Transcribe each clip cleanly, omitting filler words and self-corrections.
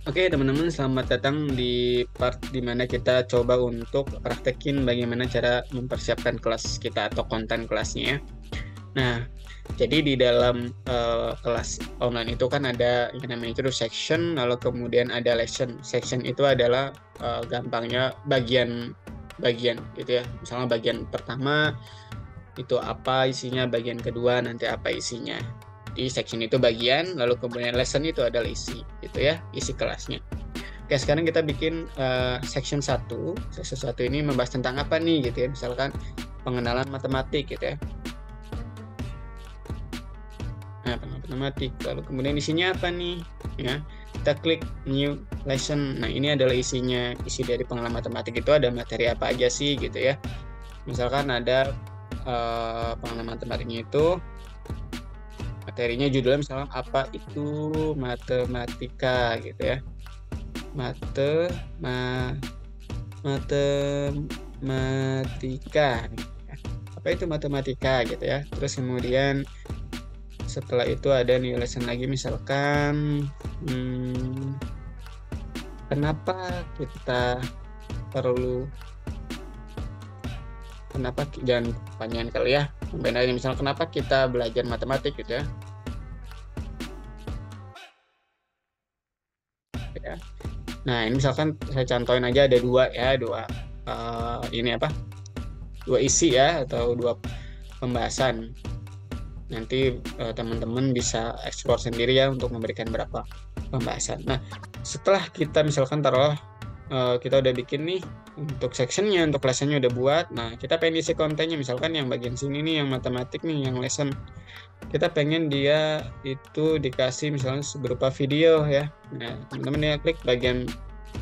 Oke teman-teman, selamat datang di part dimana kita coba untuk praktekin bagaimana cara mempersiapkan kelas kita atau konten kelasnya ya. Nah, jadi di dalam kelas online itu kan ada yang namanya itu section, lalu kemudian ada lesson. Section itu adalah gampangnya bagian gitu ya. Misalnya bagian pertama itu apa isinya, bagian kedua nanti apa isinya. Di section itu bagian, lalu kemudian lesson itu adalah isi gitu ya, isi kelasnya. Oke, sekarang kita bikin section 1. Section 1 ini membahas tentang apa nih gitu ya. Misalkan pengenalan matematik gitu ya. Nah, pengenalan matematik. Lalu kemudian isinya apa nih? Ya, kita klik new lesson. Nah, ini adalah isinya. Isi dari pengenalan matematik itu ada materi apa aja sih gitu ya. Misalkan ada pengenalan matematiknya itu materinya judulnya misalkan apa itu matematika gitu ya. Matematika. Apa itu matematika gitu ya. Terus kemudian setelah itu ada new lesson lagi, misalkan kenapa kita perlu, jangan pertanyaan kali ya, sebenarnya misalnya kenapa kita belajar matematik gitu ya. Nah, ini misalkan saya contohin aja ada dua ya, ini apa? Dua isi ya atau dua pembahasan. Nanti teman-teman bisa eksplor sendiri ya untuk memberikan berapa pembahasan. Nah, setelah kita misalkan taruh kita udah bikin nih untuk sectionnya, untuk lessonnya udah buat. Nah, kita pengen isi kontennya, misalkan yang bagian sini nih, yang matematik nih, yang lesson. Kita pengen dia itu dikasih misalnya berupa video ya. Nah, teman-teman ya klik bagian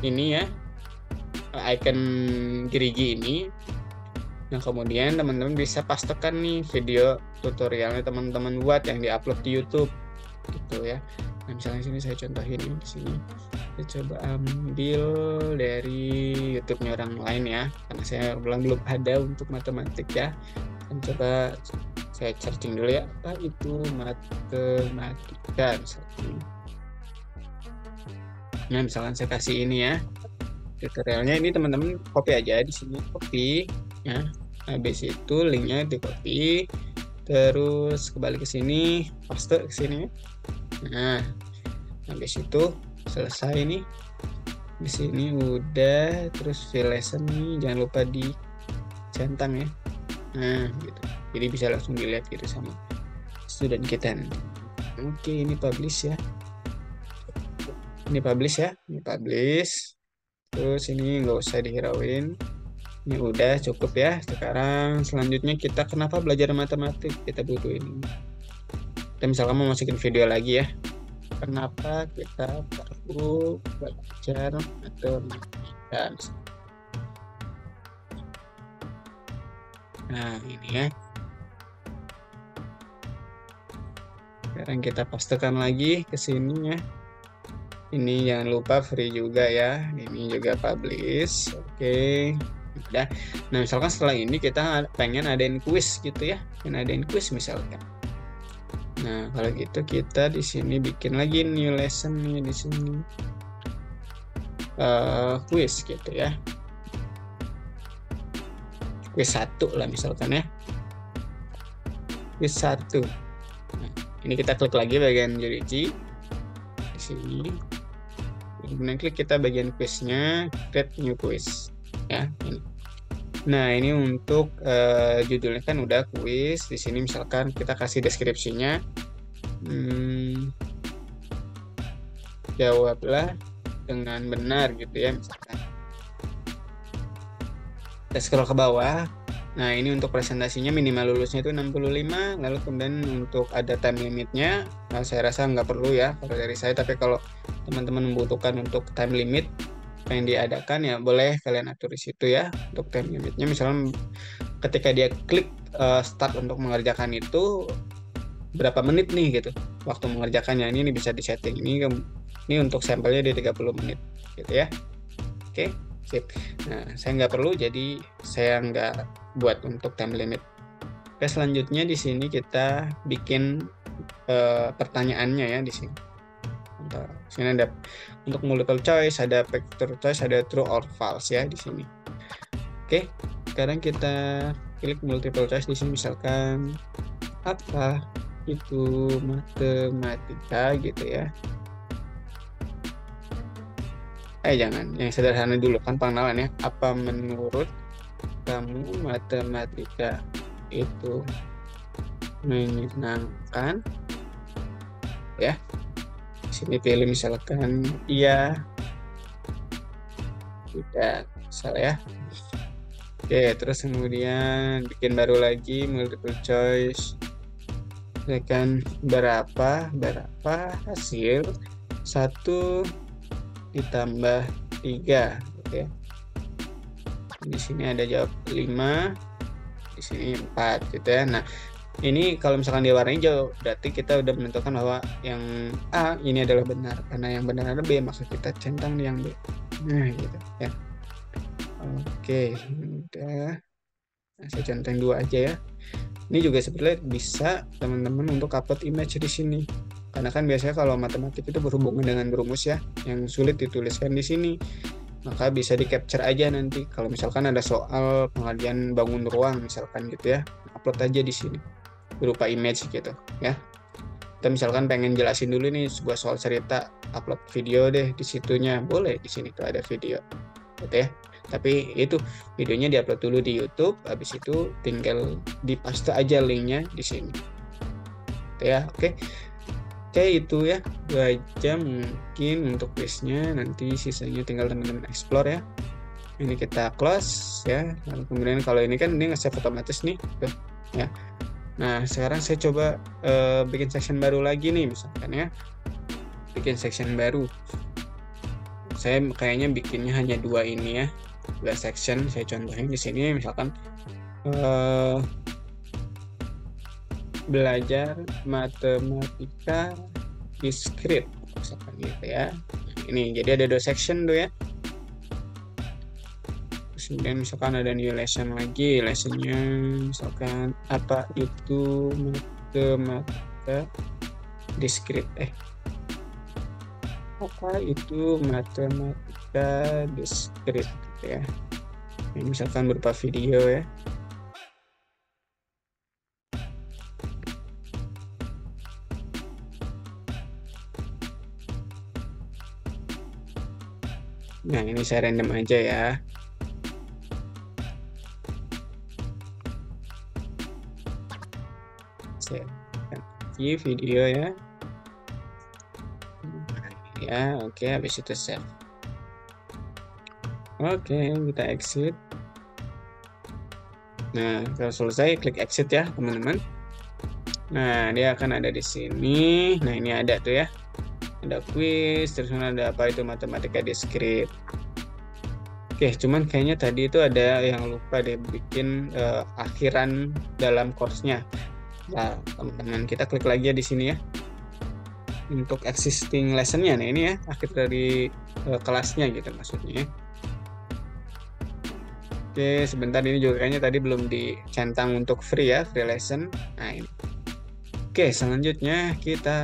ini ya, icon gerigi ini. Nah, kemudian teman-teman bisa pastekan nih video tutorialnya teman-teman buat yang diupload di YouTube gitu ya. Nah, misalnya sini saya contohin ini di sini. Saya coba ambil dari YouTube-nya orang lain ya, karena saya belum ada untuk matematik ya. Dan coba saya searching dulu ya, apa itu matematika misalnya. Nah, misalkan saya kasih ini ya tutorialnya, ini teman-teman copy aja di sini, copy ya. Habis itu linknya di copy, terus kembali ke sini, paste ke sini. Nah, habis itu selesai nih. Di sini udah, terus lesson nih jangan lupa dicentang ya. Nah, gitu. Jadi bisa langsung dilihat gitu sama student kita. Oke, ini publish ya. Ini publish ya, ini publish. Terus ini nggak usah dihirauin. Ini udah cukup ya. Sekarang selanjutnya kita kenapa belajar matematik? Kita butuh ini. Kita misalkan mau masukin video lagi ya. Kenapa kita perlu belajar matematika? Nah, ini ya. Sekarang kita pastekan lagi ke sini ya. Ini jangan lupa free juga ya. Ini juga publish. Oke. Udah. Nah, misalkan setelah ini kita pengen adain quiz gitu ya. Pengen adain quiz misalkan. Nah, kalau gitu kita di sini bikin lagi new lesson nih di sini. Quiz gitu ya. Quiz 1 lah misalkan ya. Quiz 1. Nah, ini kita klik lagi bagian judisi di sini. Kemudian klik kita bagian quiznya, create new quiz ya. Ini. Nah, ini untuk judulnya kan udah quiz. Di sini misalkan kita kasih deskripsinya, jawablah dengan benar gitu ya misalkan. Kita scroll ke bawah. Nah, ini untuk presentasinya minimal lulusnya itu 65, lalu kemudian untuk ada time limitnya, nah, saya rasa nggak perlu ya kalau dari saya, tapi kalau teman-teman membutuhkan untuk time limit yang diadakan ya boleh kalian atur di situ ya untuk time limitnya. Misalnya ketika dia klik start untuk mengerjakan itu berapa menit nih gitu waktu mengerjakannya, ini bisa disetting. Ini untuk sampelnya di 30 menit gitu ya. Oke, sip. Nah, saya nggak perlu, jadi saya nggak buat untuk time limit. Oke, selanjutnya di sini kita bikin pertanyaannya ya di sini. contoh. Sini ada untuk multiple choice, ada vector choice, ada true or false ya di sini. Oke, sekarang kita klik multiple choice di sini, misalkan apa itu matematika gitu ya. Jangan, yang sederhana dulu kan pengenalan ya. Apa menurut kamu matematika itu menyenangkan? Ya, di sini pilih misalkan iya, tidak, salah ya. Oke, terus kemudian bikin baru lagi multiple choice. Misalkan berapa hasil 1 ditambah 3 gitu ya. Di sini ada jawab 5, di sini 4 gitu ya. Nah, ini kalau misalkan diwarnai hijau berarti kita udah menentukan bahwa yang A ini adalah benar, karena yang benar adalah B, maka kita centang yang B. Nah, gitu ya. Oke, udah. Nah, saya contohin 2 aja ya. Ini juga sebenarnya bisa teman-teman untuk upload image di sini. Karena kan biasanya kalau matematik itu berhubungan dengan rumus ya, yang sulit dituliskan di sini. Maka bisa di capture aja nanti. Kalau misalkan ada soal pengajian bangun ruang misalkan gitu ya, upload aja di sini berupa image gitu ya. Kita misalkan pengen jelasin dulu nih sebuah soal cerita, upload video deh di situnya, boleh di sini tuh ada video gitu ya. Tapi itu videonya diupload dulu di YouTube, habis itu tinggal dipaste aja linknya di sini gitu ya. Oke, itu ya 2 jam mungkin untuk quiznya, nanti sisanya tinggal teman-teman explore ya. Ini kita close ya. Lalu kemudian kalau ini kan ini nge-save otomatis nih tuh ya. Nah, sekarang saya coba bikin section baru lagi nih misalkan ya. Bikin section baru. Saya kayaknya bikinnya hanya 2 ini ya. 2 section, saya contohin di sini misalkan belajar matematika discrete misalkan gitu ya. Ini jadi ada 2 section tuh ya. Kemudian misalkan ada new lesson lagi, lessonnya misalkan apa itu matematika discrete, apa itu matematika discrete gitu ya. Ini misalkan berupa video ya. Nah, ini saya random aja ya. Saya lagi video ya. Ya, oke, habis itu save. Oke, kita exit. Nah, kalau selesai klik exit ya, teman-teman. Nah, dia akan ada di sini. Nah, ini ada tuh ya. Ada quiz, terus ada apa itu matematika discrete. Oke, cuman kayaknya tadi itu ada yang lupa deh bikin akhiran dalam course-nya. Nah, teman-teman, kita klik lagi ya di sini ya. Untuk existing lesson-nya, nah ini ya, akhir dari kelasnya gitu maksudnya ya. Oke, sebentar, ini juga kayaknya tadi belum dicentang untuk free ya, free lesson. Nah, ini. Oke, selanjutnya kita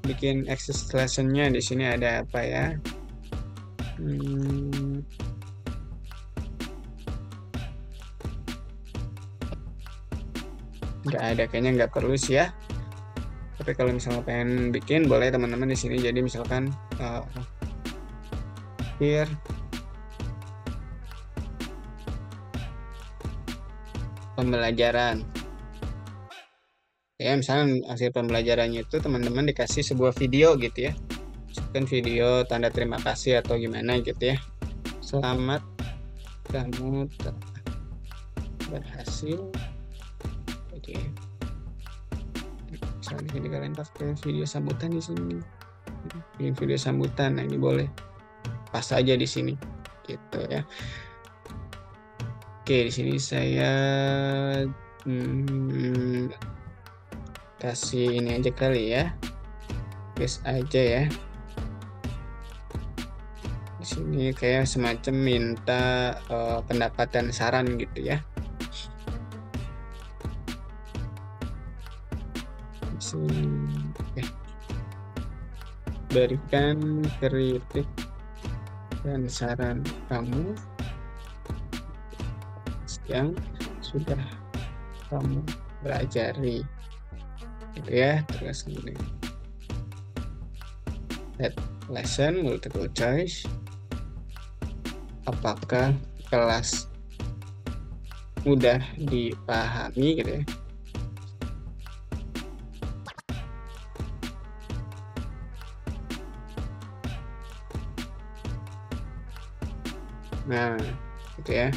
bikin access lesson-nya. Di sini ada apa ya? Nggak ada, kayaknya nggak perlu sih ya. Tapi kalau misalnya pengen bikin, boleh teman-teman di sini. Jadi misalkan here pembelajaran. Ya, misalnya hasil pembelajarannya itu teman-teman dikasih sebuah video gitu ya. Misalkan video tanda terima kasih atau gimana gitu ya. Selamat kamu berhasil. Oke. Misalnya jadi kalian pakai video sambutan di sini. Bikin video sambutan, nah ini boleh. Pas aja di sini gitu ya. Oke, di sini saya kasih ini aja kali ya, guys aja ya. Di sini kayak semacam minta pendapat dan saran gitu ya. Di sini, berikan kritik dan saran kamu yang sudah kamu pelajari, gitu ya. Terus kemudian that lesson multiple choice, apakah kelas mudah dipahami, gitu ya. Nah, gitu ya.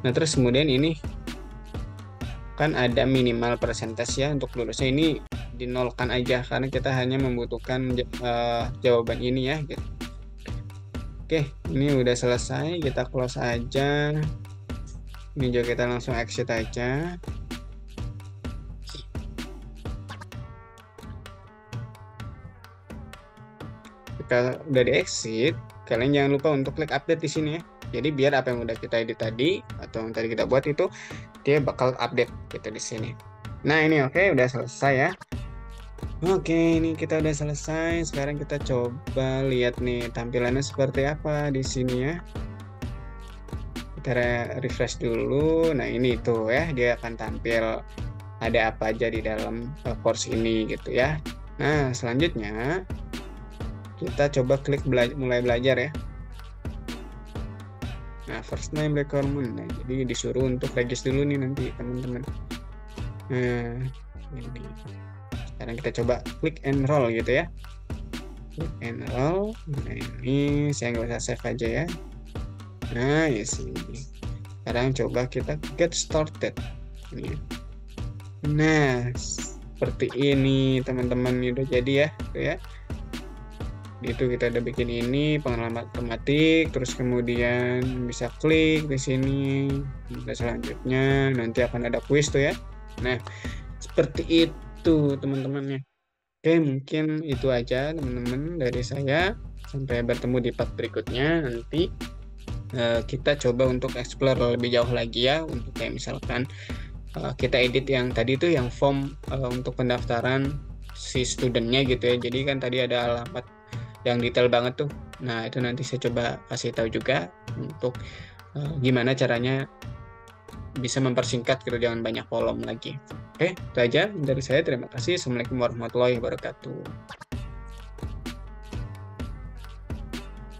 Nah, terus kemudian ini kan ada minimal persentase ya, untuk lulusnya ini dinolkan aja karena kita hanya membutuhkan jawaban ini ya, gitu. Oke, ini udah selesai, kita close aja. Ini juga kita langsung exit aja. Jika udah di exit, kalian jangan lupa untuk klik update di sini ya. Jadi biar apa yang udah kita edit tadi atau yang tadi kita buat itu dia bakal update gitu di sini. Nah, ini oke, udah selesai ya. Oke, ini kita udah selesai. Sekarang kita coba lihat nih tampilannya seperti apa di sini ya. Kita refresh dulu. Nah, ini tuh ya, dia akan tampil ada apa aja di dalam course ini gitu ya. Nah, selanjutnya kita coba klik mulai belajar ya. Nah, first name requirement. Nah, jadi disuruh untuk register dulu nih nanti teman-teman. Nah, ini. Sekarang kita coba klik enroll gitu ya. Klik enroll. Nah, ini saya nggak usah save aja ya. Nah, ya sini. Sekarang coba kita get started. Ini. Nah, seperti ini teman-teman, udah jadi ya, gitu ya. Itu kita udah bikin ini pengalaman matematik, terus kemudian bisa klik di sini. Nah, selanjutnya nanti akan ada kuis tuh ya. Nah, seperti itu teman-teman ya. Oke, mungkin itu aja teman-teman dari saya. Sampai bertemu di part berikutnya nanti. Kita coba untuk explore lebih jauh lagi ya, untuk kayak misalkan kita edit yang tadi tuh yang form untuk pendaftaran si studentnya gitu ya. Jadi kan tadi ada alamat yang detail banget tuh. Nah, itu nanti saya coba kasih tahu juga untuk gimana caranya bisa mempersingkat gitu, jangan banyak kolom lagi. Oke, itu aja dari saya. Terima kasih. Assalamualaikum warahmatullahi wabarakatuh.